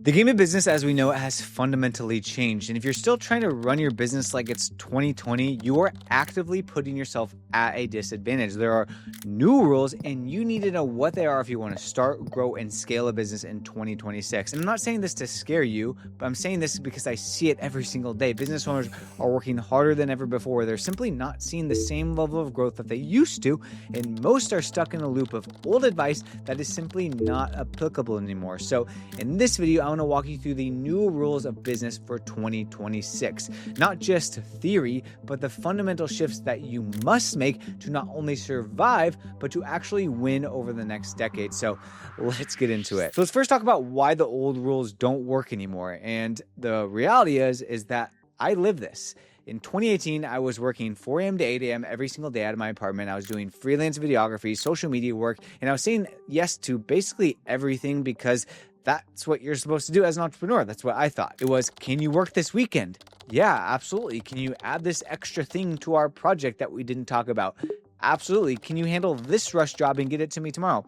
The game of business as we know it has fundamentally changed. And if you're still trying to run your business like it's 2020, you are actively putting yourself at a disadvantage. There are new rules and you need to know what they are if you want to start, grow, and scale a business in 2026. And I'm not saying this to scare you, but I'm saying this because I see it every single day. Business owners are working harder than ever before. They're simply not seeing the same level of growth that they used to. And most are stuck in a loop of old advice that is simply not applicable anymore. So in this video, I want to walk you through the new rules of business for 2026. Not just theory, but the fundamental shifts that you must make to not only survive, but to actually win over the next decade. So let's get into it. So let's first talk about why the old rules don't work anymore. And the reality is that I live this. In 2018, I was working 4 a.m. to 8 a.m. every single day out of my apartment. I was doing freelance videography, social media work, and I was saying yes to basically everything because that's what you're supposed to do as an entrepreneur. That's what I thought. It was, can you work this weekend? Yeah, absolutely. Can you add this extra thing to our project that we didn't talk about? Absolutely. Can you handle this rush job and get it to me tomorrow?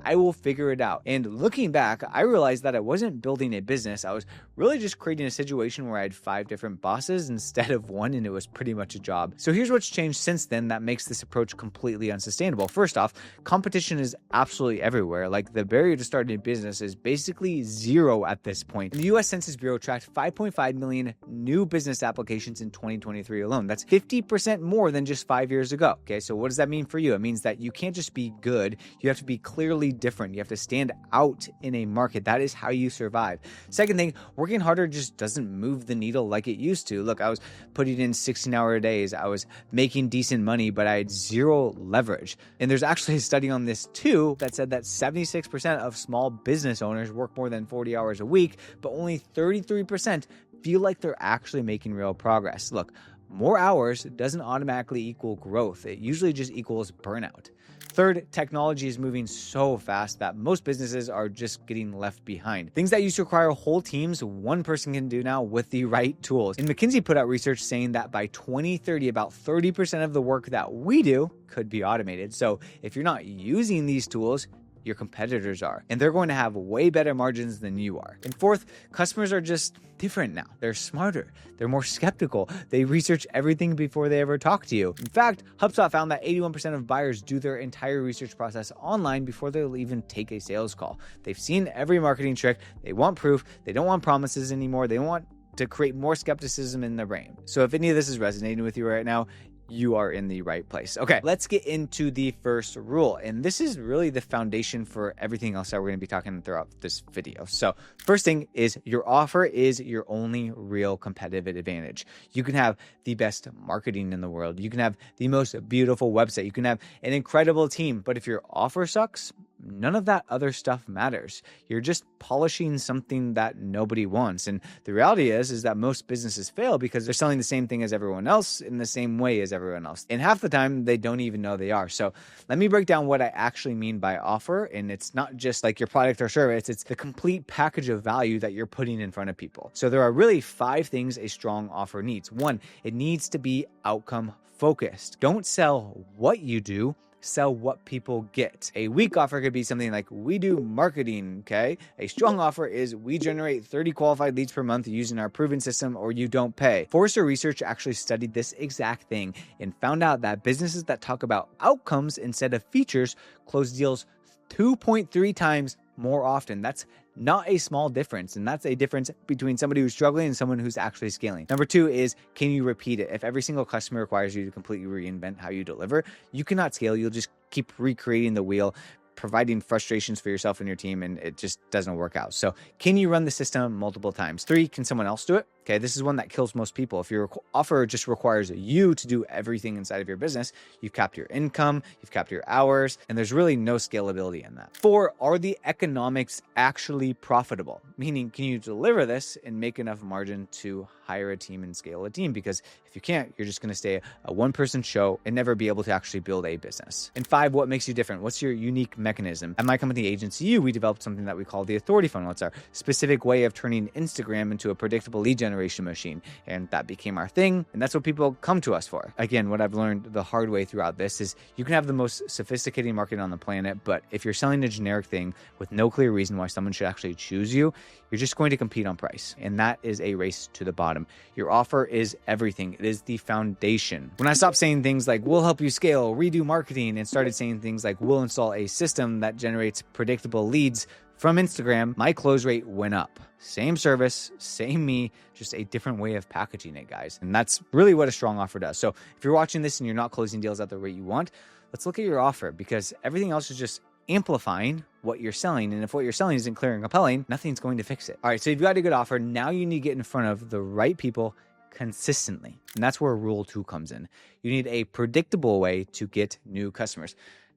I will figure it out. And looking back, I realized that I wasn't building a business. I was really just creating a situation where I had 5 different bosses instead of one, and it was pretty much a job. So here's what's changed since then that makes this approach completely unsustainable. First off, competition is absolutely everywhere. Like the barrier to starting a business is basically zero at this point. The US Census Bureau tracked 5.5 million new business applications in 2023 alone. That's 50% more than just 5 years ago. Okay, so what does that mean for you? It means that you can't just be good. You have to be clearly different. You have to stand out in a market. That is how you survive. Second thing, working harder just doesn't move the needle like it used to. Look, I was putting in 16-hour days. I was making decent money, but I had zero leverage. And there's actually a study on this too that said that 76% of small business owners work more than 40 hours a week, but only 33% feel like they're actually making real progress. Look, more hours doesn't automatically equal growth. It usually just equals burnout. Third, technology is moving so fast that most businesses are just getting left behind. Things that used to require whole teams, one person can do now with the right tools. And McKinsey put out research saying that by 2030, about 30% of the work that we do could be automated. So if you're not using these tools, your competitors are, and they're going to have way better margins than you are. And fourth, customers are just different now. They're smarter. They're more skeptical. They research everything before they ever talk to you. In fact, HubSpot found that 81% of buyers do their entire research process online before they'll even take a sales call. They've seen every marketing trick. They want proof. They don't want promises anymore. They want to create more skepticism in their brain. So if any of this is resonating with you right now, you are in the right place. Okay, let's get into the first rule. And this is really the foundation for everything else that we're going to be talking throughout this video. So first thing is your offer is your only real competitive advantage. You can have the best marketing in the world. You can have the most beautiful website. You can have an incredible team. But if your offer sucks, none of that other stuff matters. You're just polishing something that nobody wants. And the reality is that most businesses fail because they're selling the same thing as everyone else in the same way as everyone else. And half the time they don't even know they are. So let me break down what I actually mean by offer. And it's not just like your product or service. It's the complete package of value that you're putting in front of people. So there are really 5 things a strong offer needs. 1, it needs to be outcome focused. Don't sell what you do, sell what people get. A weak offer could be something like, we do marketing, okay? A strong offer is, we generate 30 qualified leads per month using our proven system, or you don't pay. Forrester Research actually studied this exact thing and found out that businesses that talk about outcomes instead of features close deals 2.3 times more often. That's not a small difference. And that's a difference between somebody who's struggling and someone who's actually scaling. Number 2 is, can you repeat it? If every single customer requires you to completely reinvent how you deliver, you cannot scale. You'll just keep recreating the wheel, providing frustrations for yourself and your team, and it just doesn't work out. So can you run the system multiple times? 3, can someone else do it? Okay, this is one that kills most people. If your offer just requires you to do everything inside of your business, you've capped your income, you've capped your hours, and there's really no scalability in that. 4, are the economics actually profitable? Meaning, can you deliver this and make enough margin to hire a team and scale a team? Because if you can't, you're just going to stay a one-person show and never be able to actually build a business. And 5, what makes you different? What's your unique mechanism. At my company, Agency U, we developed something that we call the authority funnel. It's our specific way of turning Instagram into a predictable lead generation machine. And that became our thing. And that's what people come to us for. Again, what I've learned the hard way throughout this is you can have the most sophisticated marketing on the planet, but if you're selling a generic thing with no clear reason why someone should actually choose you, you're just going to compete on price. And that is a race to the bottom. Your offer is everything. It is the foundation. When I stopped saying things like, we'll help you scale, redo marketing, and started saying things like, we'll install a system that generates predictable leads from Instagram, my close rate went up. Same service, same me, just a different way of packaging it, guys. And that's really what a strong offer does. So if you're watching this and you're not closing deals at the rate you want, let's look at your offer, because everything else is just amplifying what you're selling. And if what you're selling isn't clear and compelling, nothing's going to fix it. All right, so you've got a good offer. Now you need to get in front of the right people consistently. And that's where rule 2 comes in. You need a predictable way to get new customers.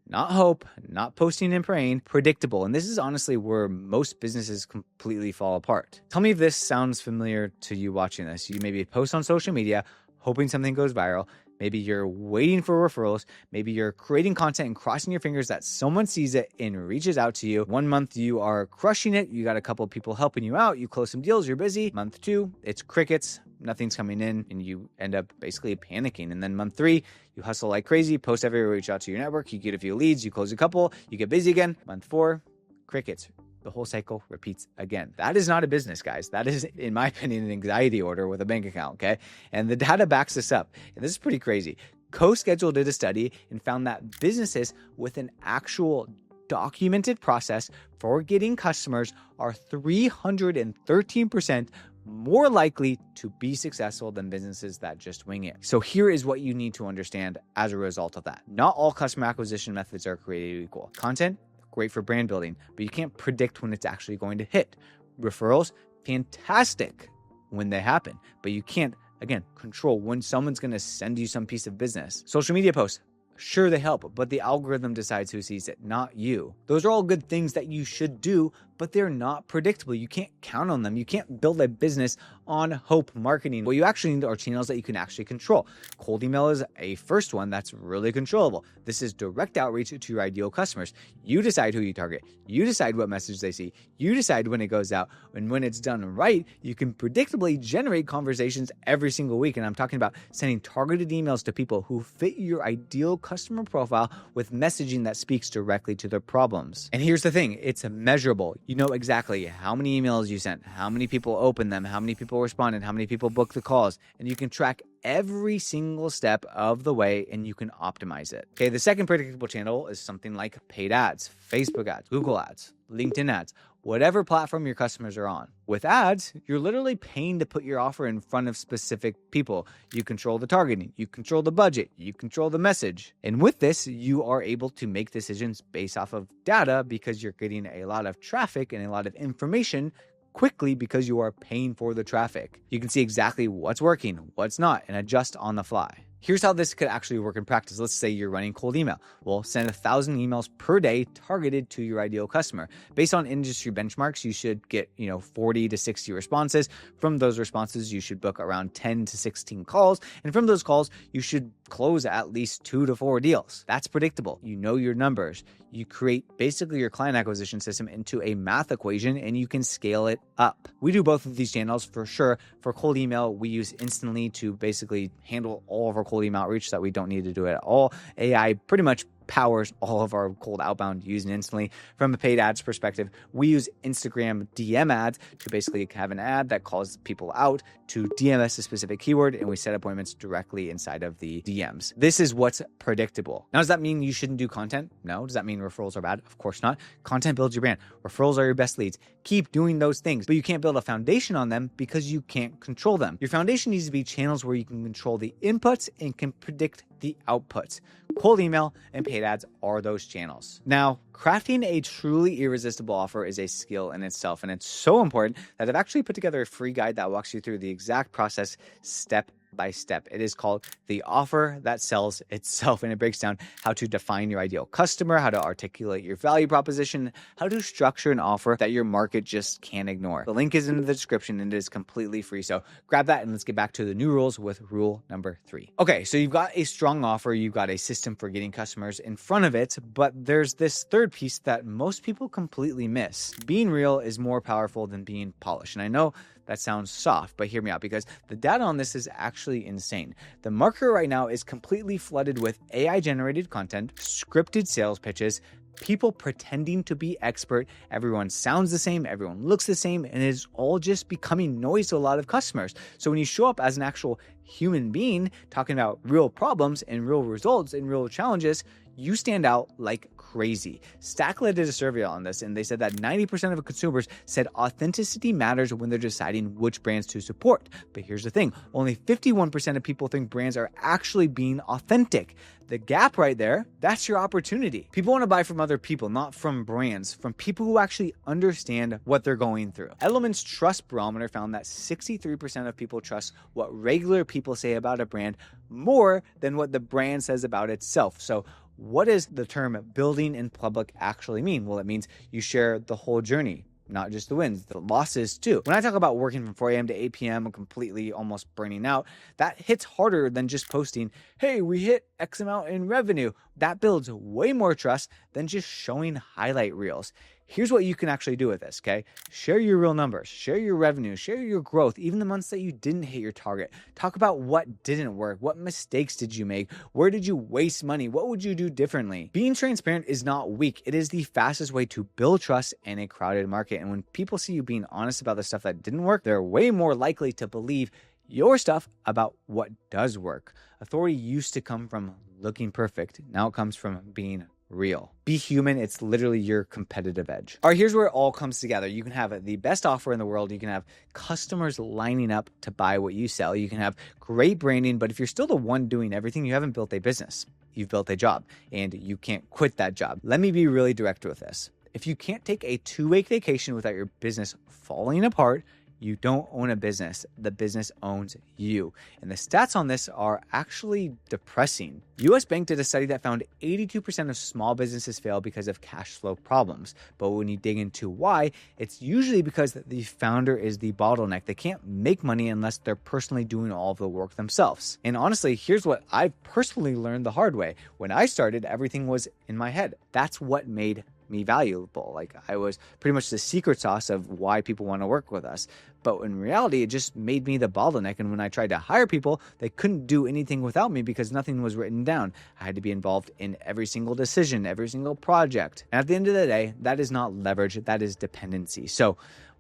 Not hope, not posting and praying, predictable. And this is honestly where most businesses completely fall apart. Tell me if this sounds familiar to you watching this. You maybe post on social media, hoping something goes viral. Maybe you're waiting for referrals. Maybe you're creating content and crossing your fingers that someone sees it and reaches out to you. 1 month, you are crushing it. You got a couple of people helping you out. You close some deals. You're busy. Month 2, it's crickets. Nothing's coming in, and you end up basically panicking. And then month 3, you hustle like crazy, post everywhere, reach out to your network. You get a few leads. You close a couple. You get busy again. Month 4, crickets. The whole cycle repeats again. That is not a business, guys. That is, in my opinion, an anxiety order with a bank account, okay? And the data backs this up. And this is pretty crazy. CoSchedule did a study and found that businesses with an actual documented process for getting customers are 313% more likely to be successful than businesses that just wing it. So here is what you need to understand as a result of that. Not all customer acquisition methods are created equal. Content, great for brand building, but you can't predict when it's actually going to hit. Referrals, fantastic when they happen, but you can't, again, control when someone's going to send you some piece of business. Social media posts, sure, they help, but the algorithm decides who sees it, not you. Those are all good things that you should do, but they're not predictable. You can't count on them. You can't build a business on hope marketing. What you actually need are channels that you can actually control. Cold email is a first one that's really controllable. This is direct outreach to your ideal customers. You decide who you target. You decide what message they see. You decide when it goes out. And when it's done right, you can predictably generate conversations every single week. And I'm talking about sending targeted emails to people who fit your ideal customer profile with messaging that speaks directly to their problems. And here's the thing, it's measurable. You know exactly how many emails you sent, how many people opened them, how many people responded, how many people booked the calls, and you can track every single step of the way and you can optimize it. Okay, the second predictable channel is something like paid ads, Facebook ads, Google ads, LinkedIn ads, whatever platform your customers are on. With ads, you're literally paying to put your offer in front of specific people. You control the targeting, you control the budget, you control the message. And with this, you are able to make decisions based off of data because you're getting a lot of traffic and a lot of information quickly because you are paying for the traffic. You can see exactly what's working, what's not, and adjust on the fly. Here's how this could actually work in practice. Let's say you're running cold email. Well, send 1,000 emails per day targeted to your ideal customer. Based on industry benchmarks, you should get 40 to 60 responses. From those responses, you should book around 10 to 16 calls. And from those calls, you should close at least 2 to 4 deals. That's predictable. You know your numbers. You create basically your client acquisition system into a math equation and you can scale it up. We do both of these channels for sure. For cold email, we use Instantly to basically handle all of our cold email outreach that we don't need to do it at all. AI pretty much powers all of our cold outbound using Instantly. From a paid ads perspective, we use Instagram DM ads to basically have an ad that calls people out to DM us a specific keyword, and we set appointments directly inside of the DMs. This is what's predictable. Now, does that mean you shouldn't do content? No. Does that mean referrals are bad? Of course not. Content builds your brand. Referrals are your best leads. Keep doing those things, but you can't build a foundation on them because you can't control them. Your foundation needs to be channels where you can control the inputs and can predict the outputs. Cold email and paid ads are those channels. Now, crafting a truly irresistible offer is a skill in itself, and it's so important that I've actually put together a free guide that walks you through the exact process step by step. It is called The Offer That Sells Itself, and it breaks down how to define your ideal customer, how to articulate your value proposition, how to structure an offer that your market just can't ignore. The link is in the description and it is completely free. So grab that and let's get back to the new rules with rule number 3. Okay, so you've got a strong offer, you've got a system for getting customers in front of it, but there's this third piece that most people completely miss. Being real is more powerful than being polished. And I know that sounds soft, but hear me out because the data on this is actually insane. The market right now is completely flooded with AI-generated content, scripted sales pitches, people pretending to be expert. Everyone sounds the same, everyone looks the same, and it's all just becoming noise to a lot of customers. So when you show up as an actual human being talking about real problems and real results and real challenges, you stand out like crazy. Stacklet did a survey on this, and they said that 90% of consumers said authenticity matters when they're deciding which brands to support. But here's the thing, only 51% of people think brands are actually being authentic. The gap right there, that's your opportunity. People want to buy from other people, not from brands, from people who actually understand what they're going through. Edelman's Trust Barometer found that 63% of people trust what regular people say about a brand more than what the brand says about itself. So what does the term building in public actually mean? Well, it means you share the whole journey, not just the wins, the losses too. When I talk about working from 4 a.m. to 8 p.m. and completely almost burning out, that hits harder than just posting, hey, we hit X amount in revenue. That builds way more trust than just showing highlight reels. Here's what you can actually do with this, okay? Share your real numbers, share your revenue, share your growth, even the months that you didn't hit your target. Talk about what didn't work, what mistakes did you make, where did you waste money, what would you do differently? Being transparent is not weak. It is the fastest way to build trust in a crowded market. And when people see you being honest about the stuff that didn't work, they're way more likely to believe your stuff about what does work. Authority used to come from looking perfect. Now it comes from being real. Be human. It's literally your competitive edge. All right, here's where it all comes together. You can have the best offer in the world. You can have customers lining up to buy what you sell. You can have great branding, but if you're still the one doing everything, you haven't built a business. You've built a job, and you can't quit that job. Let me be really direct with this. If you can't take a 2-week vacation without your business falling apart, you don't own a business. The business owns you. And the stats on this are actually depressing. US Bank did a study that found 82% of small businesses fail because of cash flow problems. But when you dig into why, it's usually because the founder is the bottleneck. They can't make money unless they're personally doing all of the work themselves. And honestly, here's what I've personally learned the hard way. When I started, everything was in my head. That's what made me valuable. Like, I was pretty much the secret sauce of why people want to work with us. But in reality, it just made me the bottleneck. And when I tried to hire people, they couldn't do anything without me because nothing was written down. I had to be involved in every single decision, every single project. And at the end of the day, that is not leverage, that is dependency. So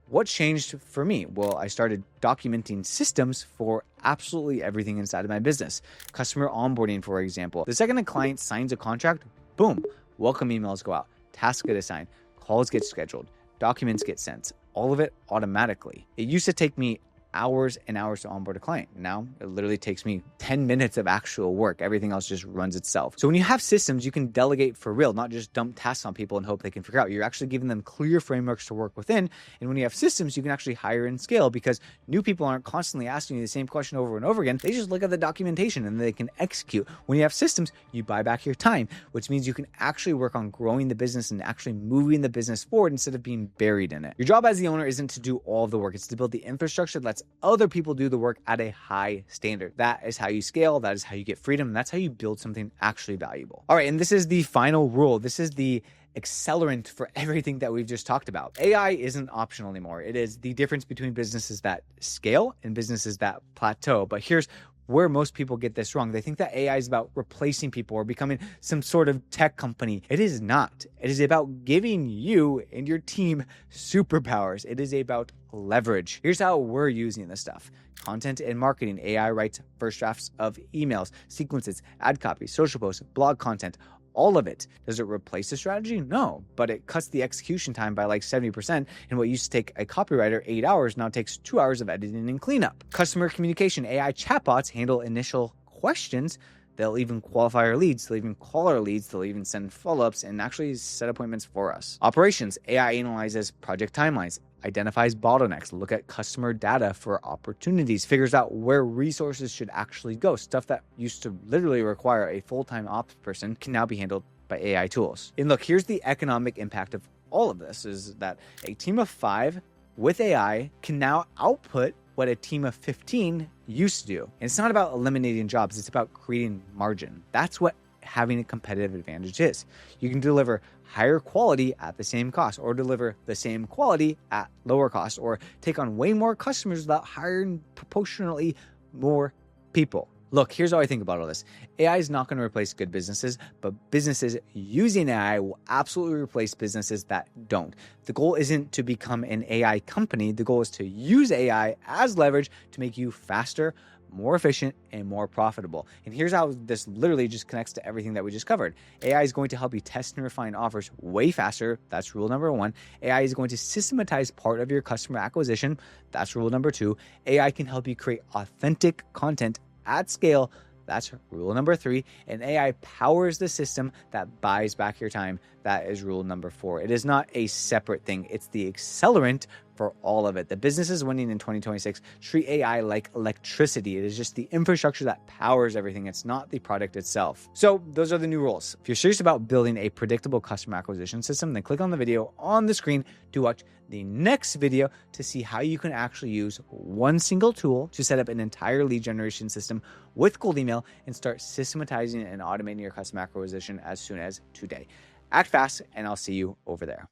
what changed for me? Well, I started documenting systems for absolutely everything inside of my business. Customer onboarding, for example. The second a client signs a contract, boom, welcome emails go out. Tasks get assigned, calls get scheduled, documents get sent, all of it automatically. It used to take me hours and hours to onboard a client. Now it literally takes me 10 minutes of actual work. Everything else just runs itself. So when you have systems, you can delegate for real, not just dump tasks on people and hope they can figure out. You're actually giving them clear frameworks to work within. And when you have systems, you can actually hire and scale because new people aren't constantly asking you the same question over and over again. They just look at the documentation and they can execute. When you have systems, you buy back your time, which means you can actually work on growing the business and actually moving the business forward instead of being buried in it. Your job as the owner isn't to do all of the work. It's to build the infrastructure that lets other people do the work at a high standard. That is how you scale. That is how you get freedom. And that's how you build something actually valuable. All right. And this is the final rule. This is the accelerant for everything that we've just talked about. AI isn't optional anymore. It is the difference between businesses that scale and businesses that plateau. But here's where most people get this wrong. They think that AI is about replacing people or becoming some sort of tech company. It is not. It is about giving you and your team superpowers. It is about leverage. Here's how we're using this stuff. Content and marketing. AI writes first drafts of emails, sequences, ad copy, social posts, blog content, all of it. Does it replace the strategy? No, but it cuts the execution time by like 70%. And what used to take a copywriter 8 hours now takes 2 hours of editing and cleanup. Customer communication. AI chatbots handle initial questions. They'll even qualify our leads. They'll even call our leads. They'll even send follow-ups and actually set appointments for us. Operations. AI analyzes project timelines, identifies bottlenecks, look at customer data for opportunities, figures out where resources should actually go. Stuff that used to literally require a full-time ops person can now be handled by AI tools. And look, here's the economic impact of all of this is that a team of 5 with AI can now output what a team of 15 used to do. And it's not about eliminating jobs. It's about creating margin. That's what having a competitive advantage is. You can deliver higher quality at the same cost, or deliver the same quality at lower cost, or take on way more customers without hiring proportionally more people. Look, here's how I think about all this. AI is not going to replace good businesses, but businesses using AI will absolutely replace businesses that don't. The goal isn't to become an AI company. The goal is to use AI as leverage to make you faster, more efficient, and more profitable. And here's how this literally just connects to everything that we just covered. AI is going to help you test and refine offers way faster. That's rule number 1. AI is going to systematize part of your customer acquisition. That's rule number 2. AI can help you create authentic content at scale. That's rule number 3. And AI powers the system that buys back your time. That is rule number 4. It is not a separate thing. It's the accelerant for all of it. The businesses winning in 2026 treat AI like electricity. It is just the infrastructure that powers everything. It's not the product itself. So those are the new rules. If you're serious about building a predictable customer acquisition system, then click on the video on the screen to watch the next video to see how you can actually use one single tool to set up an entire lead generation system with cold email and start systematizing and automating your customer acquisition as soon as today. Act fast, and I'll see you over there.